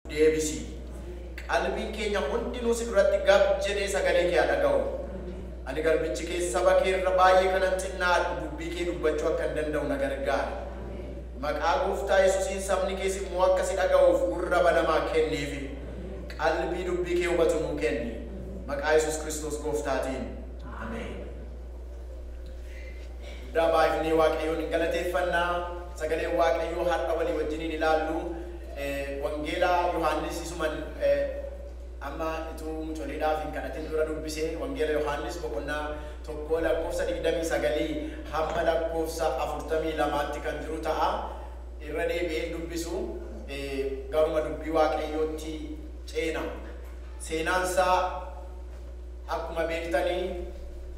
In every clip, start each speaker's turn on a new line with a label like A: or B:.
A: deebisi. Qalbiin keenya hundinuu si duratti gab jedhee sagalee kee dhaga'u. Ani garbichi kee saba kee irra baay'ee kanan xinnaa dubbii kee dubbachuu akka hin danda'u na gargaari. Maqaa Gooftaa Yesuusiin sabni kees immoo akka si dhaga'uuf gurra banamaa kenniifi. Qalbii dubbii kee hubatu nuu kenni. Maqaa Yesuus Kiristoos Gooftaatiin. Ameen. Dabaifnee Waaqayyoon galateeffannaa. Sagalee Waaqayyoo har'a walii wajjiniin ilaallu. Wangeelaa Yohaannis isuman amma ituu mucoleedhaaf hin kadhatin dura dubbise. Wangeela Yohaannis boqonnaa 1:29 hamma 42 kan jiru ta'a. Irra deebi'ee dubbisu garuma dubbii Waaqayyootti ceena. Seenaansaa akkuma beektanii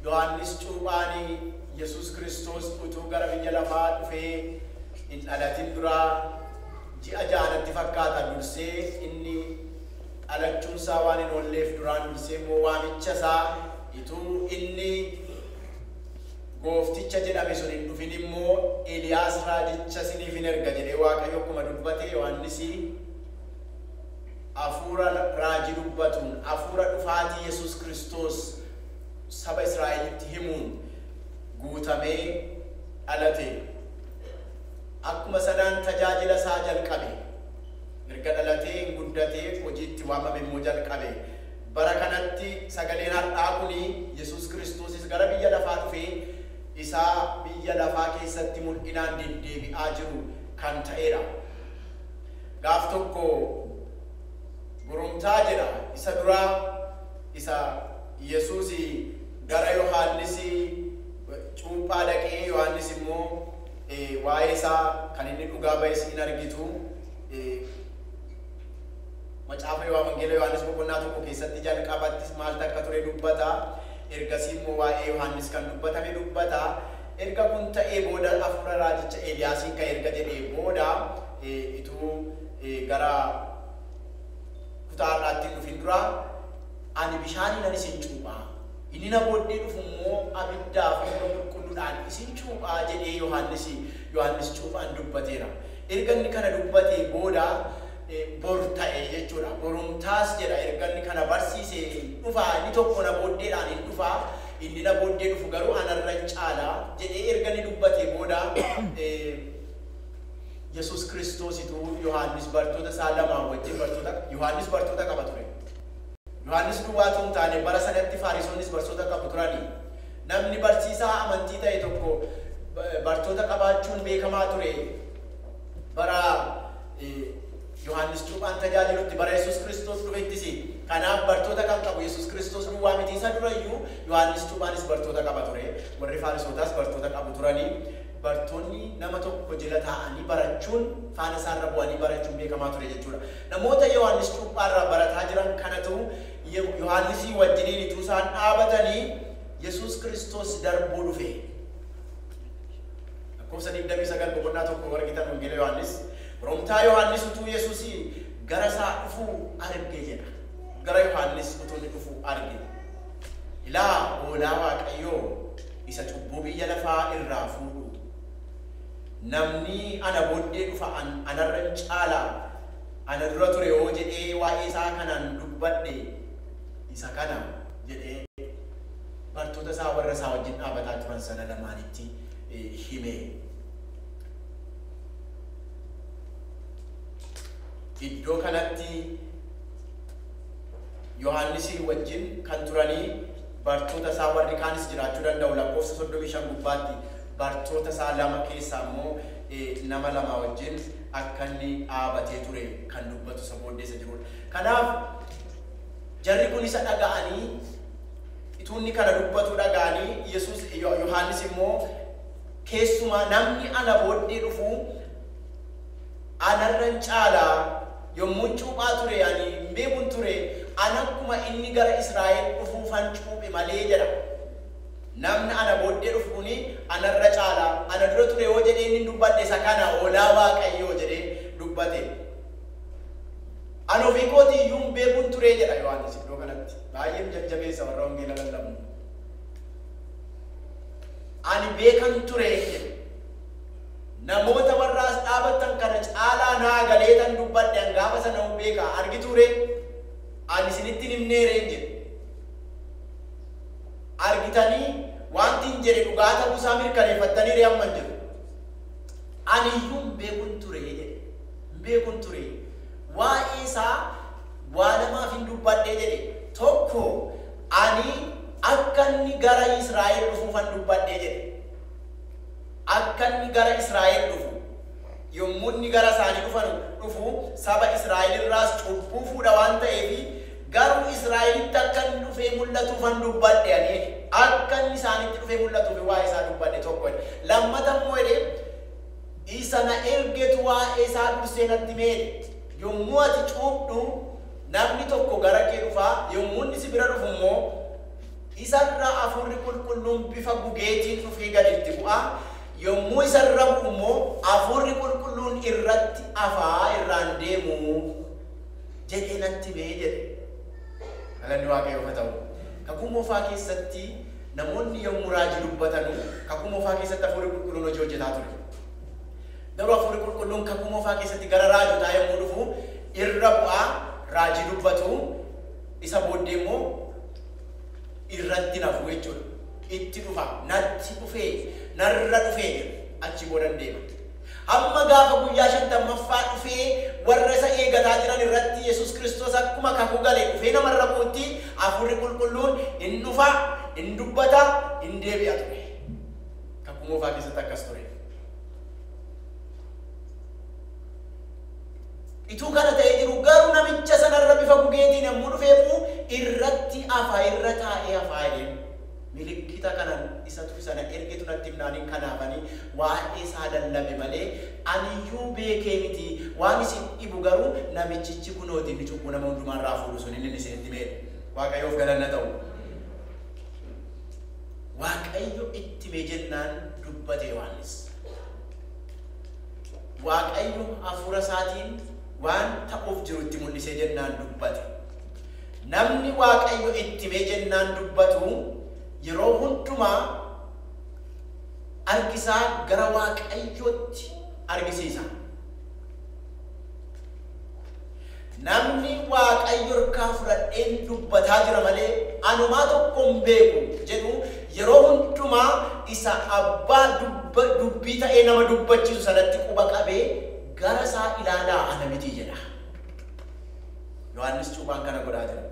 A: Yohaannis cuuphaanii Yesuus Kiristoos utuu gara biyya lafaa dhufee hin dhalatin duraa ji'a jaanatti fakkaata dursee inni dhalachuunsaa waan hin oolleef duraan dursee immoo waamicha isaa ituu inni goofticha jedhame sun hin dhufin immoo Eliyaas raajicha siniif hin erga jedhee Waaqayyo akkuma dubbate Yohaannis afuura raajii dubbatuun afuura dhufaatii Yesuus Kiristoos saba Israa'elitti himuun guutamee dhalate. Akkuma sanaan tajaajila isaa jalqabe. Erga dhalatee guddatee hojiitti waamame immoo jalqabe. Bara kanatti sagaleen har'aa kuni Yesuus Kiristoosis gara biyya lafaa dhufee isaa biyya lafaa keessatti mul'inaan deddeebi'aa jiru kan ta'edha. Gaaf tokko boromtaa jedha isa duraa isa Yesuus gara Yohaannis cuuphaa dhaqee Yohaannis immoo waa'ee isaa kan inni dhugaa ba'e isin argitu. Macaafa Wangeela Yohaannis boqonnaa 1 keessatti jalqabattis maal takka ture dubbata. Ergasii immoo waa'ee Yohaannis kan dubbatame dubbata. Erga kun ta'ee booda afuura raajicha Eliyaasiin kan erga jedhee booda ituu gara kutaa har'aatti dhufin dura ani bishaaniin isin cuuphaa. Inni na booddee dhufu immoo abiddaaf qulqulluudhaan isin cuuphaa jedhee Yohaannis cuuphaan dubbateera. Erga inni kana dubbatee booda bor ta'e jechuudha. Borumtaas jedha erga inni kana barsiisee dhufaa inni tokko na booddeedhaan hin dhufaa inni na booddee dhufu garuu anarra caalaa jedhee erga inni dubbatee booda Yesuus Kiristoositu Yohaannis bartoota isaa lamaan wajjin Yohaannis bartoota qaba ture. Yohaannis duwwaatu hin taane bara sanatti Fariisonnis bartoota qabu turanii. Namni barsiisaa amantii ta'e tokko bartoota qabaachuun beekamaa ture. Bara Yohaannis cuuphaan tajaajilutti bara Yesuus Kiristoos dhufettis kanaaf bartoota kan qabu Yesuus Kiristoos duwwaa miti isa durayyuu Yohaannis cuuphaanis bartoota qaba ture. Warri Fariisotaas bartoota qabu turanii. Bartoonni nama tokko jala taa'anii barachuun faana isaarra bu'anii barachuun beekamaa ture jechuudha. Namoota Yohaannis cuuphaarraa barataa jiran kanatu Yohaannisii wajjiniin ituu isaan dhaabatanii Yesuus Kiristoos darbuu dhufe. Lakkoofsa 29 boqonnaa 1 argitan Wangeela Yohaannis. Boromtaa Yohaannis utuu Yesuusii gara isaa dhufuu arge jedha. Gara Yohaannis utuu inni dhufuu arge. Ilaa hoolaa Waaqayyoo isa cubbuu biyya lafaa irraa fuudhu. Namni ana booddee dhufa anarra caalaa ana dura ture yoo jedhee waa'ee isaa kanaan dubbadhe isa kana jedhee bartoota isaa warra isaa wajjin dhaabataa turan sana lamaanitti hime. Iddoo kanatti Yohaannisii wajjin kan turanii bartoota isaa warri kaanis jiraachuu danda'u. Lakkoofsa 35 gubbaatti bartoota isaa lama keessaa immoo nama lama wajjin akka inni dhaabatee ture kan dubbatu isa booddeessa jirudha. Kanaaf jarri kun isa dhaga'anii ituu inni kana dubbatu dhaga'anii Yohaannis immoo keessumaa namni ana booddee dhufu anarran caalaa yommuu cuuphaa ture ani beekun ture ana akkuma inni gara Israa'el dhufuufan cuuphe malee jedha. Namni ana booddee dhufu kuni anarra caalaa ana dura ture yoo jedhee inni dubbadhe isa kana hoolaa Waaqayyoo jedhee dubbate. Ani ofii kootii iyyuu beekun ture jedha Yohaannis iddoo kanatti. Baay'ee jajjabeessa warra wangeela lallabu. Ani beekan ture namoota warraas dhaabatan kana caalaa naa galeetan dubbadhe gaafa sana beeka argiture ani isinitti himneere jedhe argitanii wanti hin jedhe dhugaa ta'uu isaa mirkaneeffattanii re'amman jedhu ani iyyuu beekun ture waa'ee isaa waa namaaf hin dubbadhe jedhe tokko ani akka inni gara Israa'el dhufuufan dubbadhe jedhe akka inni gara Israa'el dhufu yommuu inni gara isaanii dhufu saba Israa'el irraas cubbuu fuudha waan ta'eef garuu Israa'elitti akka inni dhufee mul'atuufan dubbadhe ani akka inni isaanitti dhufee mul'atuuf waa'ee isaa dubbadhe tokko lammata immoo jedhe isa na ergetu waa'ee isaa dursee natti meedhe yommuu ati cuubdu namni tokko gara kee dhufaa yommuu inni si bira dhufu immoo isarraa hafuurri qulqulluun bifa gugeetiin dhufee gaditti bu'a yommuu isarra bu'u immoo hafuurri qulqulluun irratti afaa irraan deemu jedhee natti mee jedhe galanni Waaqayyoof haa ta'u kakuu moofaa keessatti namoonni yommuu raajii dubbatanu kakuu moofaa keessatti hafuurri qulqulluun hojii hojjetaa ture garuu hafuurri qulqulluun kakuu moofaa keessatti gara raajotaa yommuu dhufu irra bu'aa raajii dubbatu isa booddee immoo irratti nafu jechuudha itti dhufa natti dhufee narra dhufee achi boodan deema amma gaafa guyyaa 50ffaa dhufee warra isa eegataa jiran irratti Yesuus Kiristoos akkuma kakuu galee dhufee namarra buutti hafuurri qulqulluun hin dhufa hin dubbata hin deebi'a ture kakuu moofaa keessatti akkas ture ituu kana ta'ee jiru garuu namicha sanarra bifa gugeetiin yommuu dhufeefu irratti afaa irra taa'ee afaa jedheen milikkita kanan isatu sana ergetu natti himnaaniin kanaafanii waa'ee isaa lallabe malee aniyyuu beekee miti waan isin dhibu garuu namichichi kunootiin ni cubbuu nama hundumaarraa fuudhu sun inni isinitti meedhe Waaqayyoof galanna ta'u Waaqayyo itti mee jennaan dubbate Yohaannis Waaqayyo hafuura isaatiin waan ta'uuf jirutti mul'isee jennaan dubbate namni Waaqayyo itti mee jennaan dubbatu yeroo hundumaa argisaa gara Waaqayyootti argisiisa namni Waaqayyo harkaa fudhadheen dubbataa jira malee anumaa tokko hin beeku jedhu yeroo hundumaa isa abbaa dubbii ta'ee nama dubbachiisu sanatti quba qabee gara isaa ilaalaa ana miti jedha Yohaannis cuuphaan kana godhaa jira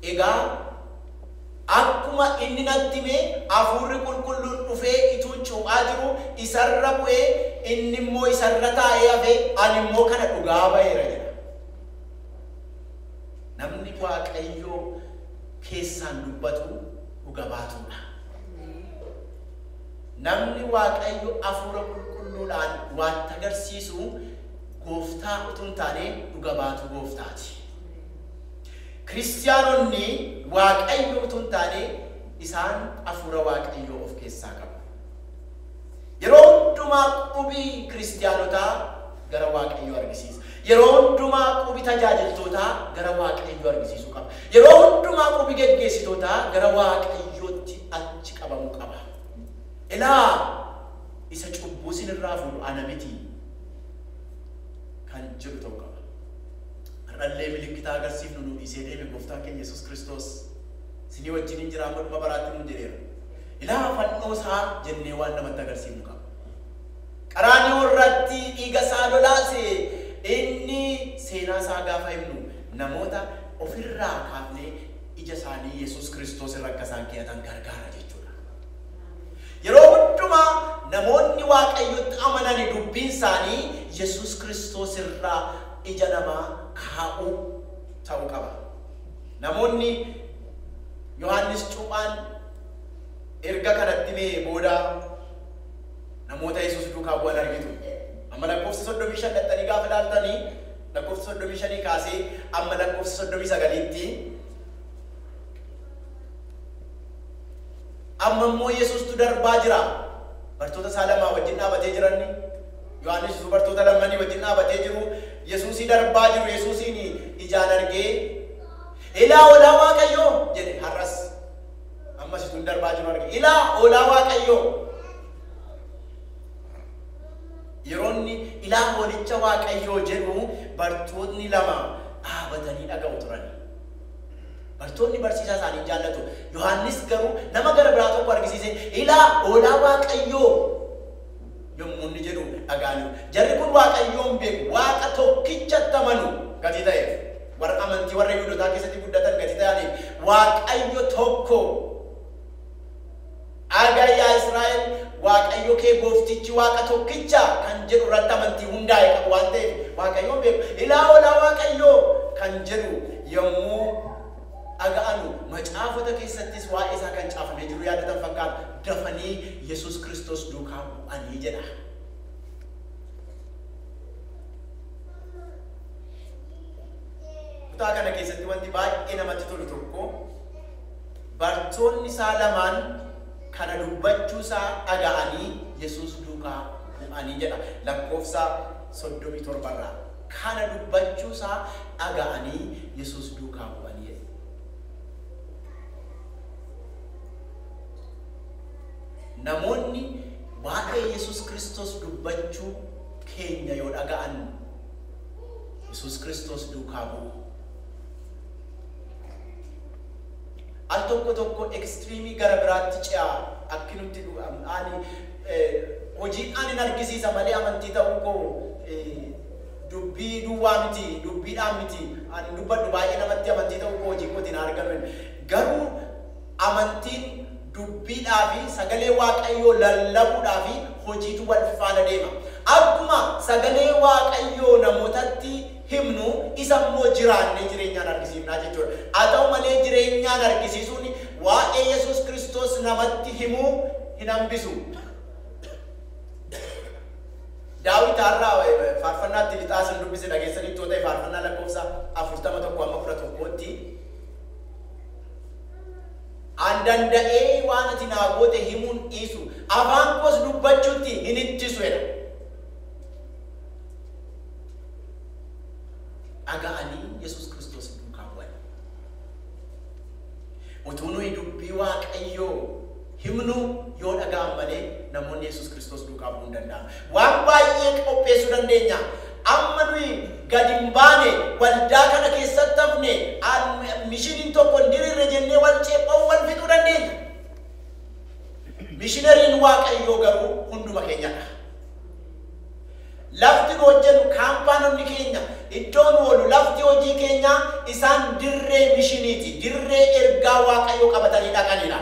A: egaa akkuma inni natti mee hafuurri qulqulluun dhufee ituu cuuphaa jiru isarra bu'ee inni immoo isarra taa'ee hafee ani immoo kana dhugaa ba'eera jedha namni Waaqayyoo keessaan dubbatu dhuga baatuudha namni Waaqayyo hafuura qulqulluudhaan waan agarsiisu gooftaa utuu hin taane dhuga baatu gooftaati Kiristiyaanonni Waaqayyo utuu hin taane isaan hafuura Waaqayyoo of keessaa qabu yeroo hundumaa qubii kiristiyaanotaa gara Waaqayyoo argisiisa yeroo hundumaa qubii tajaajiltootaa gara Waaqayyoo argisiisuu qaba yeroo hundumaa qubii geggeessitootaa gara Waaqayyootti achi qabamuu qaba ilaa isa cubbuu sinirraa fuudhu ana miti kan jedhu ta'uu qaba har'allee milikkita agarsiifnu nu dhiisee deeme gooftaan keenya Yesuus Kiristoos sinii wajjin hin jira amma dhuma baraatti nu jedheera ilaa fannoo isaa jennee waan namatti agarsiifnu qaba qaraanioo irratti dhiiga isaa lolaase inni seenaa isaa gaafa himnu namoota ofirraa kaafnee ija isaanii Yesuus Kiristoos irra akka isaan keeyatan gargaara jechuudha yeroo hundumaa namoonni Waaqayyotti amananii dubbiin isaanii Yesuus Kiristoos irraa ija namaa kaa'uu ta'uu qaba namoonni Yohaannis cuuphaan erga kanatti mee booda namoota Yesuus duukaa bu'an argitu amma lakkoofsa 35 dhattanii gaafa ilaaltanii lakkoofsa 35 kaasee amma lakkoofsa 39tti amma immoo Yesuustu darbaa jira bartoota isaa lamaa wajjin dhaabatee jiranni Yohaannis bartoota lamanii wajjin dhaabatee jiru Yesuusii darbaa jiru Yesuusiin ijaan argee ilaa walaa Waaqayyoo jedhe har'as amma situ sun darbaa jiru arge. Ilaa oolaa waaqayyoo. Yeroonni ilaa hoolicha waaqayyoo jedhu bartoonni lama dhaabatanii dhaga'u turan. Bartoonni barsiisaa isaanii jaallatu. Yohaannis garuu nama gara biraa tokko argisiise ilaa oolaa waaqayyoo yommuu inni jedhu dhaga'anii. Jarri kun waaqayyoon beeku waaqa tokkichatti amanu gatii ta'eef warra amantii warra Yihuudootaa keessatti guddatan gatii ta'aniif waaqayyo tokko. Agayyaa Israa'el waaqayyo kee gooftichi waaqa tokkicha kan jedhu irratti amantii hundaa'e qabu waan ta'eef waaqayyoon beeku. Ilaa oolaa waaqayyoo kan jedhu yommuu dhaga'anu macaafota keessattis waa'ee isaa kan caafamee jiru yaadatan fakkaata. Dafanii Yesuus Kiristoos duukaa bu'anii jedha. Kutaa kana keessatti wanti baay'ee namatti tolu tokko bartoonni isaa lamaan kana dubbachuu isaa dhaga'anii Yesuus duukaa bu'anii jedha. Lakkoofsa 37 irraa kana dubbachuu isaa dhaga'anii Yesuus duukaa bu'anii jedha. Namoonni waa'ee Yesuus Kiristoos dubbachuu keenya yoo dhaga'an Yesuus Kiristoos duukaa bu'u. Al tokko extremii gara biraatti ce'a akkinutti ani hojii ani argisiisa malee amantii ta'uu koo dubbii duwwaa miti dubbiidhaan miti ani dubbadhu baay'ee namatti amantii ta'uu koo hojii kootiin argamu garuu amantiin dubbiidhaa fi sagalee waaqayyoo lallabuudhaa fi hojiitu wal faana deema. Akkuma sagalee waaqayyoo namootatti himnu isa immoo jiraannee jireenyaan argisiifnaa jechuudha. Haa ta'u malee jireenyaan argisiisuun waa'ee Yesuus Kiristoos namatti himuu hin hambisu. Daawit har'aa faarfannaatti lixaasan dubbise dhageessanii yoo ta'e faarfannaa lakkoofsa 41-11tti an danda'ee waan ati naa goote himuun dhiisu afaan koos dubbachuutti hin ittisu jedha. Dhaga'anii Yesuus Kiristoos duukaa bu'an. Utuu nuyi dubbii waaqayyoo himnu yoo dhaga'an malee namoonni Yesuus Kiristoos duukaa bu'uu hin danda'an. Waan baay'ee qopheessuu dandeenya. Amma nuyi gadi hin baane waldaa kana keessatti hafne mishiniin tokko hin diriirre jennee wal ceepha'uu wal fixuu dandeenya. Mishinariin waaqayyoo garuu hunduma keenyadha. Lafti nu hojjennu kaampaanonni keenya iddoon oolu lafti hojii keenya isaan dirree mishiniiti. Dirree ergaa waaqayyoo qabatanii dhaqanidha.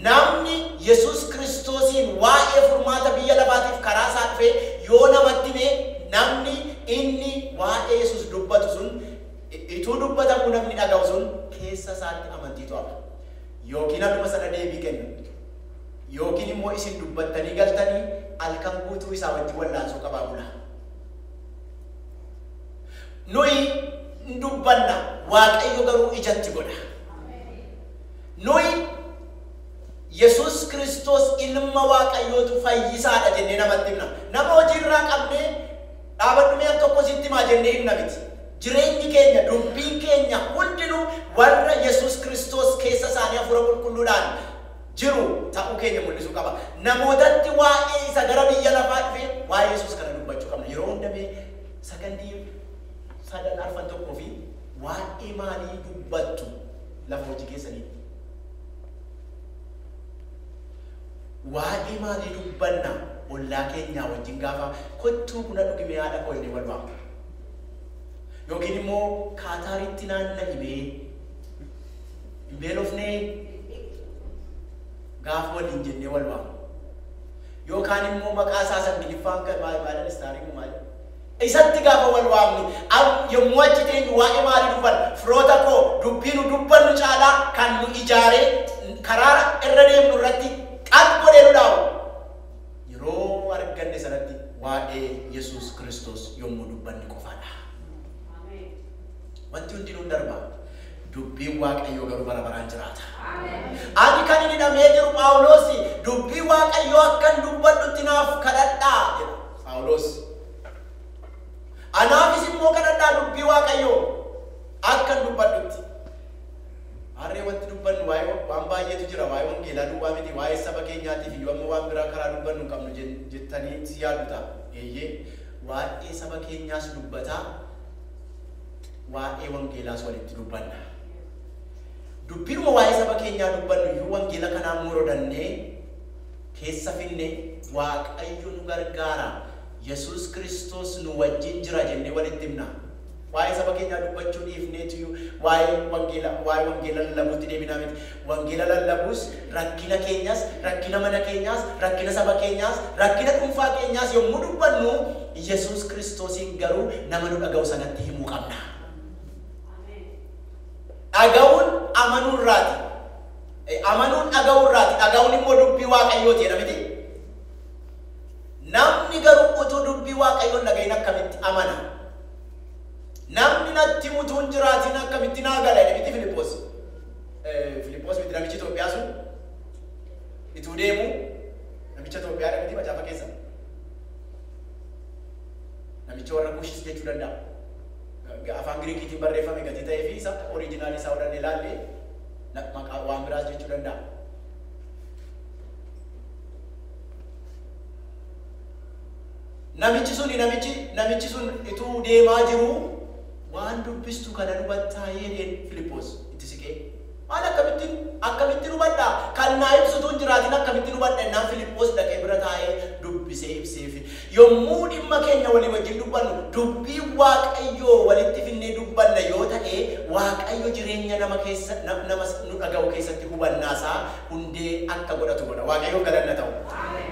A: Namni Yesuus Kiristoosiin waa'ee furmaata biyya lafaatiif karaa isaa dhufe yoo namatti hime namni inni waa'ee Yesuus dubbatu sun ituu dubbatamu namni dhaga'u sun keessa isaatti amantii qaba. Yookiin akkuma sana deebii kennu. Yookiin immoo isin dubbattanii galtanii halkan guutuu isaa wajjin wallaansoo qabaa bula. Nuyi dubbanna waaqayyo garuu ijatti godha. Nuyi Yesuus Kiristoos ilma waaqayyootu fayyisaadha jennee namatti himna. Nama hojii irraa qabnee dhaabadhumeen tokko sitti himaa jennee himna miti. Jireenyi keenya dubbiin keenya hundinuu warra Yesuus Kiristoos keessa isaanii hafuura qulqulluudhaan jiru ta'uu keenya mul'isuu qaba. Namootatti waa'ee isa gara biyya lafaa dhufe waa'ee Yesuus kana dubbachuu qabna. Yeroo hundamee sagandii sadan arfan tokkoo fi waa'ee maalii dubbattu lafa hojii keessanii? Waa'ee maalii dubbanna ollaa keenyaa wajjin gaafa kottuu buna dhugimee haadha koo inni wal waamu. Yookiin immoo kaataaritti naanna'imee hin beelofnee gaafa waliin jennee wal waamu. Yookaan immoo maqaa isaa Ingiliffaan kan maal istaarii maal isatti gaafa wal waamnu yommuu achi teenyu waa'ee maalii dubbanna? Firoota koo dubbii nu dubbannu caalaa kan nu ijaaree karaa irra deemnu irratti qad godhee nu dhaabu. Yeroo arganne sanatti waa'ee Yesuus Kiristoos yommuu dubbanni qofaadha. Wanti hundinuu darba. Dubbiin waaqayyoo garuu bara baraan jiraata. Ani kan inni hidhamee jiru Phaawulos dubbii waaqayyoo akkan dubbadhutti naaf kadhadhaa jedha Phaawulos. Anaafis immoo kadhadhaa dubbii waaqayyoo akkan dubbadhutti. Harree wanti dubbannu waan baay'eetu jira waa'ee wangeelaa duwwaa keenyaatiif iyyuu amma waan biraa karaa dubbannu hin qabnu jettanii si yaadduta. Eeyyee waa'ee saba keenyaas dubbataa waa'ee wangeelaas walitti dubbanna. Dubbinuma waa'ee saba keenyaa dubbannu iyyuu wangeela kanaan murodannee keessa finne Waaqayyo nu gargaara. Yesus Kristos nu wajjin jira jennee walitti himna. Waa'ee saba keenyaa dubbachuu dhiifneetu waa'ee wangeela lallabuutti deebinaa miti. Wangeela lallabus rakkina keenyas, rakkina mana keenyas, rakkina saba keenyas, rakkina dhuunfaa keenyas yommuu dubbannu Yesus Kristosiin garuu nama nu dhaga'u sanatti himuu qabna. Dhaga'uun amanuurraati. Amanuun dhaga'uurraati. Dhaga'uun immoo dubbii Waaqayyooti jedha miti. Namni garuu utuu dubbii Waaqayyoon dhaga'in akkamitti amana? Namni natti mutuun jiraatiin akkamitti naa gala jedhe miti Filiphos. Filiphos miti namichi Itoophiyaa sun ituu deemu namicha Itoophiyaa miti macaafa keessa. Namicha warra Kushis jechuu danda'a. Afaan Giriikiitiin barreeffame gatii ta'ee fi isa oriijinaalii isaa hodhannee ilaallee maqaa waan biraas jechuu danda'a. Namichi sun ituu deemaa jiru waan dubbistu kana hubattaa jedheen Filiphos itti siqee. Maal akkamittiin hubadhaa? Kan naa ibsutuun jiraatiin akkamittiin hubadha ennaan Filiphos dhaqee bira taa'ee dubbisee ibseefi. Yommuu dhimma keenya walii wajjin dubbannu dubbii Waaqayyoo walitti finnee dubbanna yoo ta'e Waaqayyo jireenya nama nu dhaga'u keessatti hubannaasaa hundee akka godhatu godha. Waaqayyoo galanna ta'u.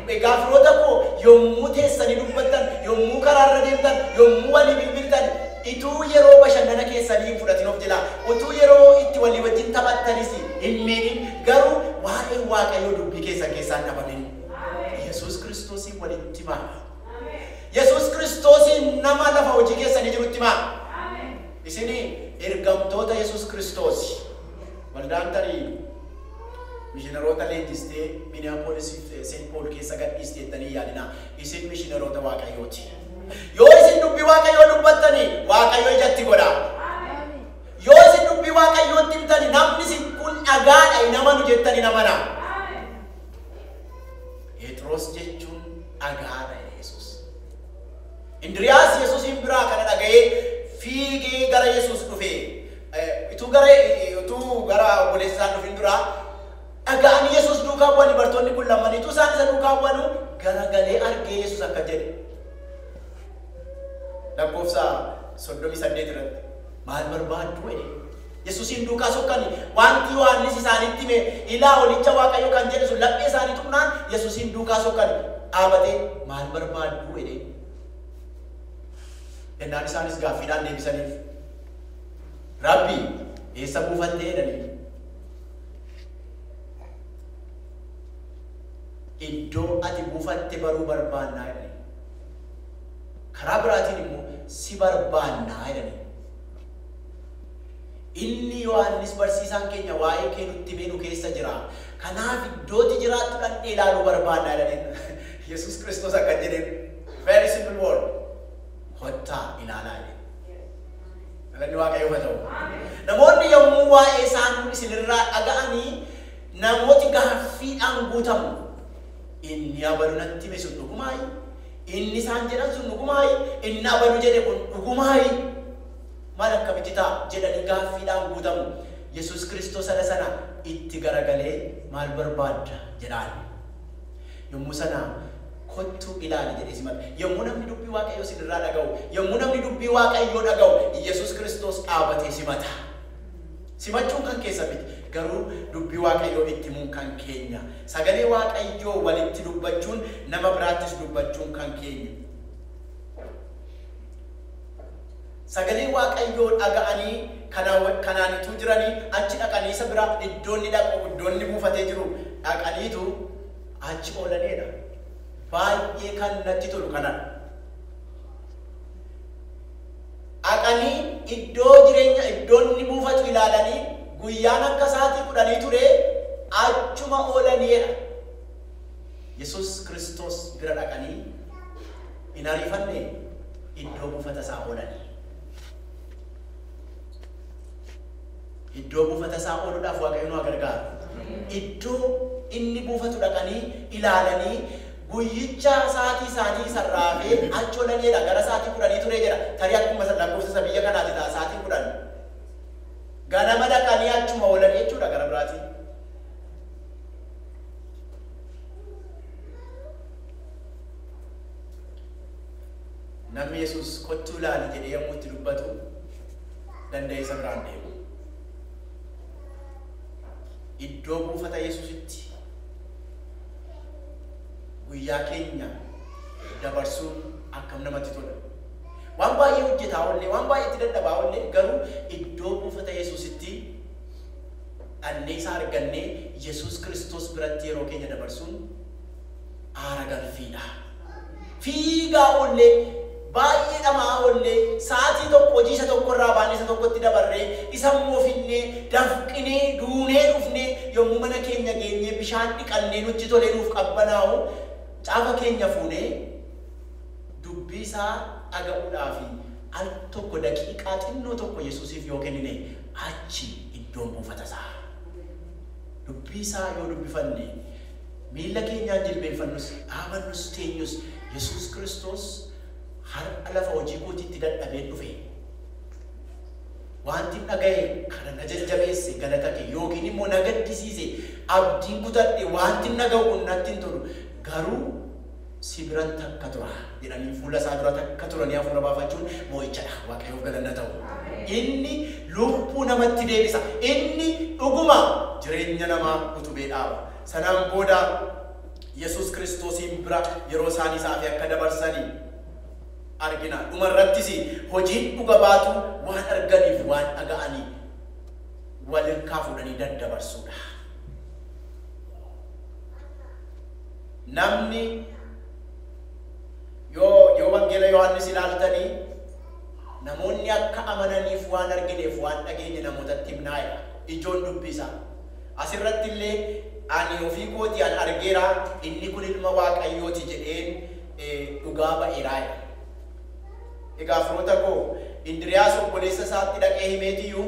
A: Egaa firoota koo yommuu teessanii dubbattan, yommuu karaarra deemtan, yommuu walii bilbiltan ituu yeroo bashannana keessanii fudhatin of jala utuu yeroo itti walii wajjin taphattanis hin miidhin garuu waa'ee Waaqayyoo dubbii keessaan dhabamin. Yesus Kristosiin walitti himaa. Yesus Kristosiin nama lafa hojii keessanii jirutti himaa. Isinii ergamtoota Yesus Kristos waldaan tarii mishiinaroota leenjistee Minneapolis St. Paul keessa gadhiisteettanii yaadina. Isin mishiinaroota Waaqayyooti. Yoo isin dubbii Waaqayyoo dubbattanii Waaqayyo ijatti godha. Yoo isin dubbii Waaqayyootti himtanii namni isin kun dhagaadha hin amanu jettanii namana. Phexros jechuun dhagaadha Yesus. Indiriyaas Yesuusin biraa kana dhaga'ee fiigee gara Yesus dhufee utuu gara obboleessa isaan dhufin duraa dhaga'anii Yesus duukaa bu'anii bartoonni kun lamaniitu isaan isa duukaa bu'anu garagalee argee Yesus akka jedhe. Lakkoofsa 38 irratti maal barbaaddu jedhe. Yesuusin duukaa sokkani wanti Yohaannis isaanitti hime ilaa olicha Waaqayyo kan jedhe sun laphee isaanii tuqnaan Yesuusin duukaa sokkani dhaabatee maal barbaaddu jedhe. Ennaan isaanis gaaffiidhaan deebisaniif Rabbi eessa buufattee jedhanii. Iddoo ati buufatte baruu barbaannaa jedhanii. Karaa biraatiin immoo si barbaannaa jedhanii. Inni Yohaannis barsiisaan keenya waa'ee kee nutti himee nu keessa jira. Kanaaf iddootti jiraattu dhaqnee ilaaluu barbaannaa jedhanii. Yesus Kristos akka jedhe very simple word. Kottaa ilaalaa jedhe. Galanni Waaqayyoo haa ta'u. Namoonni yommuu waa'ee isaan isinirraa dhaga'anii namooti gaaffiidhaan guutamu. Inni abadu natti hime sun dhugumaayi. Inni isaan jedhan sun dhugumaayi. Inni abadu jedhe kun dhugumaayi. Maal akkamitti ta'a jedhanii gaaffiidhaan guutamu. Yesus Kristos sana itti garagalee maal barbaadda jedhaan. Yommuu sana kottuu ilaali jedhee simata. Yommuu namni dubbii Waaqayyoo sinirraa dhaga'u, yommuu namni dubbii Waaqayyoo dhaga'u, Yesus Kristos dhaabatee simata. Simachuun kan keessa miti. Garuu dubbii Waaqayyoo itti himuun kan keenya. Sagalee Waaqayyoo walitti dubbachuun nama biraattis dubbachuun kan keenya. Sagalee Waaqayyoo dhaga'anii kanaanitu jiranii achi dhaqanii isa bira iddoonni buufatee jiru dhaqaniitu achi oolanidha. Baay'ee kan natti tolu kanadha. Dhaqanii iddoonni buufatu ilaalanii guyyaan akka sa'aatii 10 ture achuma oolanidha. Yesus Kristos bira dhaqanii hin ariifanne iddoo buufata isaa oolanii. Iddoo buufata isaa ooluudhaaf Waaqayyo nu gargaara. inni buufatu dhaqanii ilaalanii guyyicha sa'aatii isaanii sarraafee achoolaneedha gara sa'aatii 10 ture jedha. Tarii akkuma lakkoofsa biyya kanaati ta'a sa'aatii 10. Ganama dhaqanii achuma oolan jechuudha gara biraatiin. Namni Yesuus kottuu ilaali jedhee yommuu itti dubbatu danda'e isa biraan deemu. Iddoo buufata Yesuusitti guyyaa keenya dabarsuun akkam namatti tola. Waan baay'ee hojjetaa oollee, waan baay'ee itti dadhabaa oollee garuu iddoo buufata Yesuusitti dhannee isaa argannee Yesuus Kiristoos biratti yeroo keenya dabarsuun aara galfiidha. Fiigaa oollee baay'ee dhamaa oollee sa'aatii tokko hojii isa tokko irraa baanee isa tokkotti dabarree isa moofinnee dafqinee duunee dhufnee yommuu mana keenya geenyee bishaan dhiqannee nutti tolee nuuf qabbanaa'u caafa keenya fuunee dubbii isaa dhaga'uudhaafi al tokko daqiiqaa xinnoo tokko Yesuusiif yoo kennine achi iddoon buufata isaa. Dubbii isaa yoo dubbifanne miilla keenyaan jilbeenfannus dhaabannus teenyus Yesuus Kiristoos har'a lafa hojii kootiitti dadhabee dhufe. Wanti dhaga'e kana na jajjabeesse galata kee yookiin immoo na gaddisiise abdiin kutadhe wanti naga'u kun natti hin tolu garuu si biran takka tura jedhanii fuula isaa dura takka turanii hafuura baafachuun moo'ichadha. Waaqayyoof galanna ta'u. Inni lubbuu namatti deebisa. Inni dhuguma jireenya namaa utubee dhaaba. Sanaan booda Yesuus Kiristoosiin bira yeroo isaan isaaf akka dabarsanii argina. Dhumarrattis hojiin dhuga baatu waan arganiif waan dhaga'anii wal hirkaa fuudhanii daddabarsuudha. Namni yoo wangeela Yohaannis ilaaltanii namoonni akka amananiif waan argineef waan dhageenye namootatti himnaa'edha. Ijoon dubbisaa. Asirratti illee ani ofii kootii an argeera inni kun ilma Waaqayyooti jedheen dhugaa ba'eeraadha. Egaa firoota koo Indiriyaas obboleessa isaatti dhaqee himeetiyyuu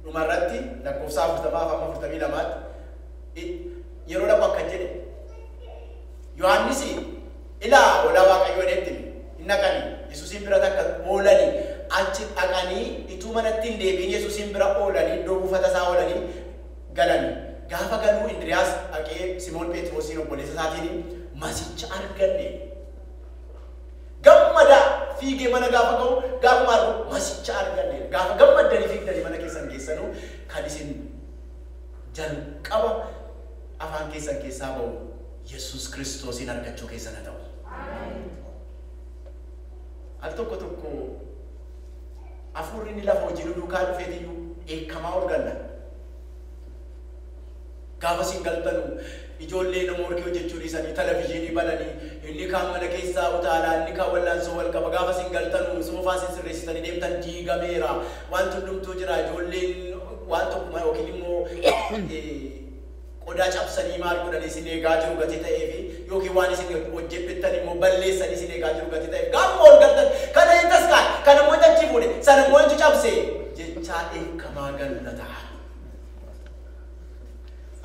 A: dhumarratti lakkoofsa 40-42 yeroo dhaqu akka jedhe Yohaannis ilaa oolaa Waaqayyoo jedhetti inni dhaqanii Yesuusin bira takka oolanii achi dhaqanii ituu manatti hin deebiin Yesuusin bira oolanii iddoo buufata isaa oolanii galanii. Gaafa galuu Indiriyaas dhaqee Simoon Phexrosiin obboleessa isaatiin masicha arganne. Gammada fiigee mana gaafa ga'u gaafa argu masicha arganne. Gaafa gammadanii fiigdanii mana keessan keessanuu kan isin jalqaba afaan keessan keessaa ba'u Yesuus Kiristoosin argachuu keessan haa ta'u. Al tokko hafuurri inni lafa hojii duukaa dhufeetiyyuu eekamaa ol ganna. Gaafa isin galtanu ijoollee nama horkee hojjechuu dhiisanii televezyiinii bananii inni kaan mana keessaa utaalaa inni kaan wallaansoo wal qaba. Gaafa isin galtanu soofaa isin sirreessitanii deemtan diigameera waan hundumtuu jira. Ijoolleen waan tokkuma yookiin immoo qodaa cabsanii maal godhanii isin eegaa jiru gatii ta'eefi yookiin waan isin hojjettan immoo balleessanii isin eegaa jiru gatii ta'eef gaafa ol galtan kana hin taskaan kana immoo achi fuudhe sana immoo hin cabse jechaa eekamaa galna ta'a.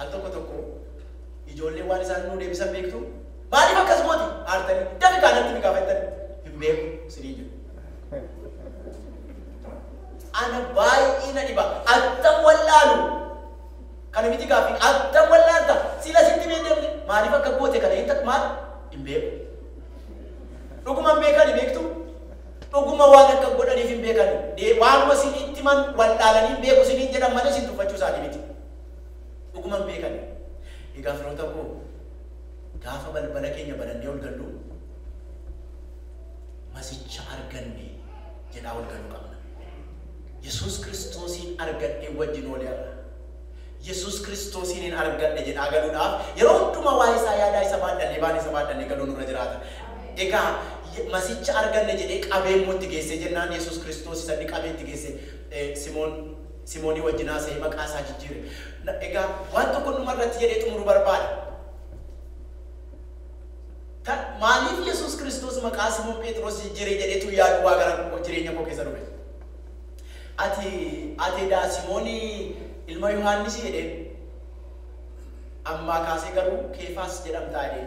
A: Al tokko ijoolleen waan isaan nuu deebisan beektu maaliif akkas gooti aartanii dafi kaanatti ni gaafattan hin beeku sinii jiru. Ana baay'ee na dhiba attam wallaalu kana miti gaaffii attam wallaalta sila sitti beekamne maaliif akka goote kana hin takmaal hin beeku. Dhuguma hin beekani beektu dhuguma waan akka godhaniif hin beekani waanuma sinitti man wallaalanii hin beeku siniin jedhan malee sin tuffachuu isaanii miti. Dhuguma hin beekani. Egaa firoota koo gaafa balbala keenya banannee ol gallu masicha arganne jedhaa ol galuu qabna. Yesuus Kiristoosin argadhee wajjin ooleera. Yesuus Kiristoosiin argadhe jedhaa galuudhaaf yeroo hundumaa waa'ee isaa yaadaa isa baadhannee baan isa baadhannee galuun nurra jiraata. Egaa masicha arganne jedhee qabee mootti geesse jennaan Yesuus Kiristoos isa inni qabeetti geesse Simoonii wajjin haasa'ee maqaa isaa jijjiire. Egaa waan tokko dhumarratti jedhee xumuru barbaada. Maaliif Yesuus Kiristoos maqaa Simoon Phexros jijjiire jedheetu yaadu waa gara jireenya koo keessa dhufe. Ati daa Simoonii ilma Yohaannis jedheen Amma kaasee garuu Keefaas jedhamtaadhe.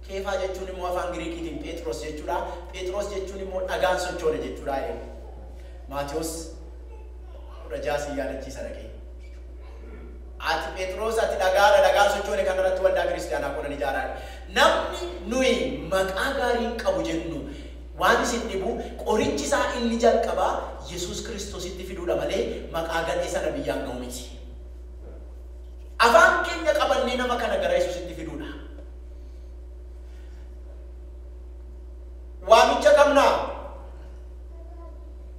A: Keefaa jechuun immoo afaan Giriikiitiin Phexros jechuudha. Phexros jechuun immoo dhagaan sochoone jechuudha. Maatiyos rajaasii yaadachiisa dhaqee. Ati Phexros ati dhagaan sochoone kanarratti waldaa kiristaanaa qolan ijaaraadha. Namni nuyi maqaa gaarii qabu jennu waan isin dhibu qorichi isaa inni jalqabaa Yesuus Kiristoositti fiduudha malee maqaa gadhee sana biyyaan ga'u miti. Afaan keenya qabannee nama kana gara Yesuusitti fiduudha. Waamicha qabnaa.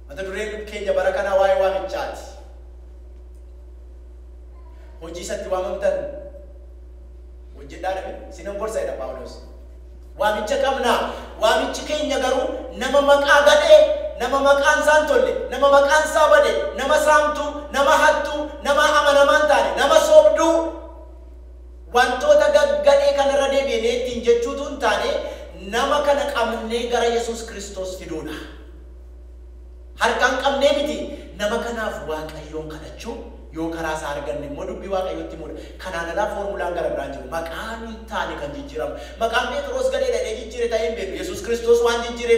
A: Mata dureen keenya bara kana waa'ee waamichaati. Hojii isatti waamamtan hojjedhaadha sinan gorsaadha Phaawulos. Waamicha qabnaa. Waamichi keenya garuu nama maqaa gadhee, nama maqaan isaan tolle, nama maqaan isaa bade, nama saamtu, nama hattu, nama amanamaan taane, nama soobduu wantoota gaggadhee kanarra deebi'ee ittiin jechuutu hin taane nama kana qabnee gara Yesuus Kiristoos fiduudha. Harkaan qabnee miti nama kanaaf Waaqayyoon kadhachuu yoo karaa isaa arganne immoo dubbii Waaqayyootti muudha. Kanaan alaa foormulaan gara biraan jiru. Maqaan hin taane kan jijjiiramu. Maqaan Phexros gadhee dhadhee jijjiire ta'ee hin beeknu. Yesuus Kiristoos waan jijjiire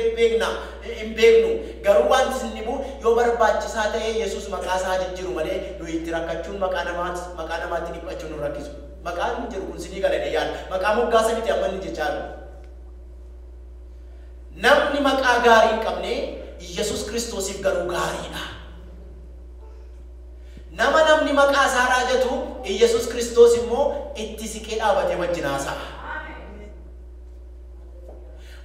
A: hin beeknu. Garuu waan isin dhibu yoo barbaachisaa ta'ee Yesuus maqaa isaa jijjiiru malee nuyi itti rakkachuun maqaa namaatti dhiphachuun nu rakkisu. Maqaan jiru kun sinii galadhe yaada. Maqaa moggaasa miti amma inni jechaa jiru. Namni maqaa gaarii hin qabne Yesuus Kiristoosiif garuu gaariidha. Nama namni maqaa isaa raajatu Yesuus Kiristoos immoo itti siqee dhaabatee wajjin haasa'a.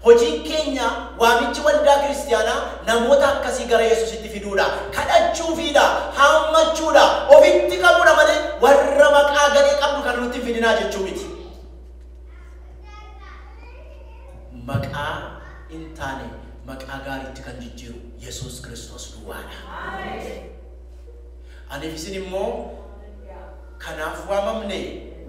A: Hojiin keenya waamichi waldaa kiristaanaa namoota akkasii gara Yesuusitti fiduudha. Kadhachuufiidha, haammachuudha, ofitti qabuudha malee warra maqaa gadhee qabnu kan nutti fidinaa jechuu miti. Maqaa hin taane maqaa gaariitti kan jijjiiru Yesuus Kiristoos duwwaadha. Aniif isin immoo kanaaf waamamne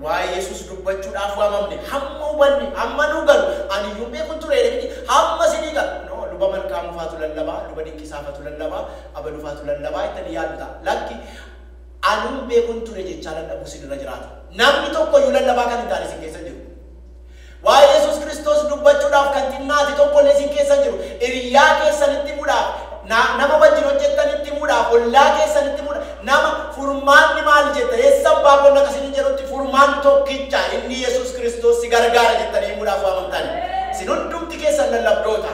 A: waa'ee Yesuus dubbachuudhaaf waamamne hamma hubanne hamma nu galu ani iyyuu beekun ture miti hamma isinii galu no luba malkaamufaatu lallabaa luba dinqisaafatu lallabaa abalufaatu lallabaa ittanii yaadduta lakki anuun beekun ture jechaa lallabu isinirra jiraata. Namni tokko iyyuu lallabaa kan hin taane isin keessa jiru. Waa'ee Yesuus Kiristoos dubbachuudhaaf kan xinnaati tokko illee isin keessa jiru. Hiriyaa keessanitti muudhaaf nama wajjin hojjettanitti muudhaaf ollaa keessanitti muudhaaf nama furmaanni maal jetta eessa abbaa qonna akkasiin jedhutti furmaan tokkicha inni Yesuus Kiristoos si gargaara jettanii muudhaaf waamamtan. Isin hundumti keessan lallabdoota.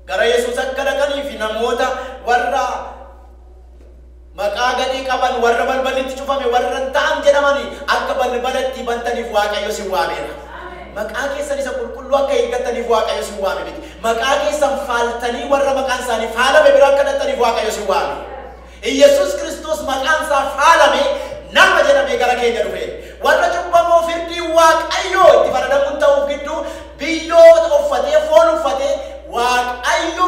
A: Gara Yesuus akka dhaqanii fi namoota warra maqaa gadhee qaban warra balballitti cufame warra ta'an jedhamanii akka balbalatti bantaniif Waaqayyo si waameera. Maqaa keessan isa qulqulluu akka eeggataniif Waaqayyo si waame miti. Maqaa keessan faaltanii warra maqaan isaanii faalame bira akka dhaqaniif Waaqayyo si waame. Yesuus Kiristoos maqaan isaa faalame nama jedhamee gara keenya dhufe. Warra cubbamoo firdii Waaqayyo itti faradamuun ta'uuf gidduu biyyoota uffatee foon uffatee Waaqayyo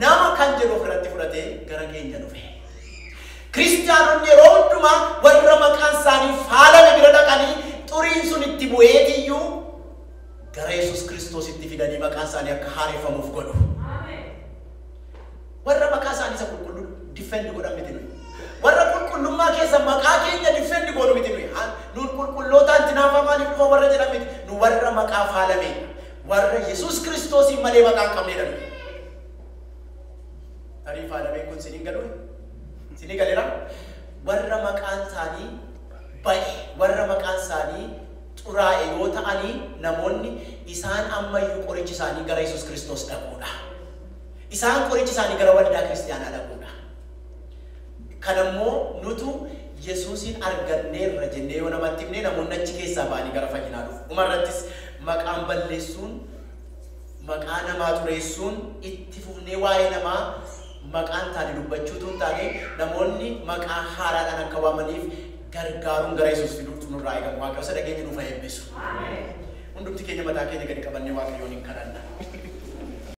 A: nama kan jedhu ofirratti fudhatee gara keenya dhufe. Kiristaanonni yeroo hundumaa warra maqaan isaanii faalame bira dhaqanii xuriin sun itti bu'eetiyyuu gara Yesuus Kiristoositti fidanii maqaan isaanii akka haareffamuuf godhu. Warra maqaa isaanii isa qulqulluu diffendi godhan miti nuyi. Warra qulqullummaa keessa maqaa keenya diffendi godhu miti nuyi. Nuun qulqullootaan tinaafamaaniif dhufa warra jedhan miti. Nu warra maqaa faalame warra Yesuus Kiristoosiin malee maqaa hin qabneedha nuyi. Tarii faalameen kun siniin galuun sinii galeera warra maqaan isaanii bahe warra maqaan isaanii xuraa'e yoo ta'anii namoonni isaan ammayyuu qorichi isaanii gara Yesuus Kiristoos dhaquudha. Isaan qorichi isaanii gara waldaa kiristaanaa dhaquudha. Kanammoo nutu Yesuusin arganneerra jennee yoo namatti himne namoonni achi keessaa ba'anii gara fayyinaa dhufu. Dhumarrattis maqaan balleessuun maqaa namaa xureessuun itti fufnee waa'ee namaa maqaan taane dubbachuutu hin taane namoonni maqaa haaraadhaan akka waamaniif gargaaruun gara Yesuus fiduutu nurraa eegamu. Waaqayyo isa dhageenya nuuf haa eebbisu. Hundumti keenya mataa keenya gadi qabannee Waaqayyoon hin kadhanna.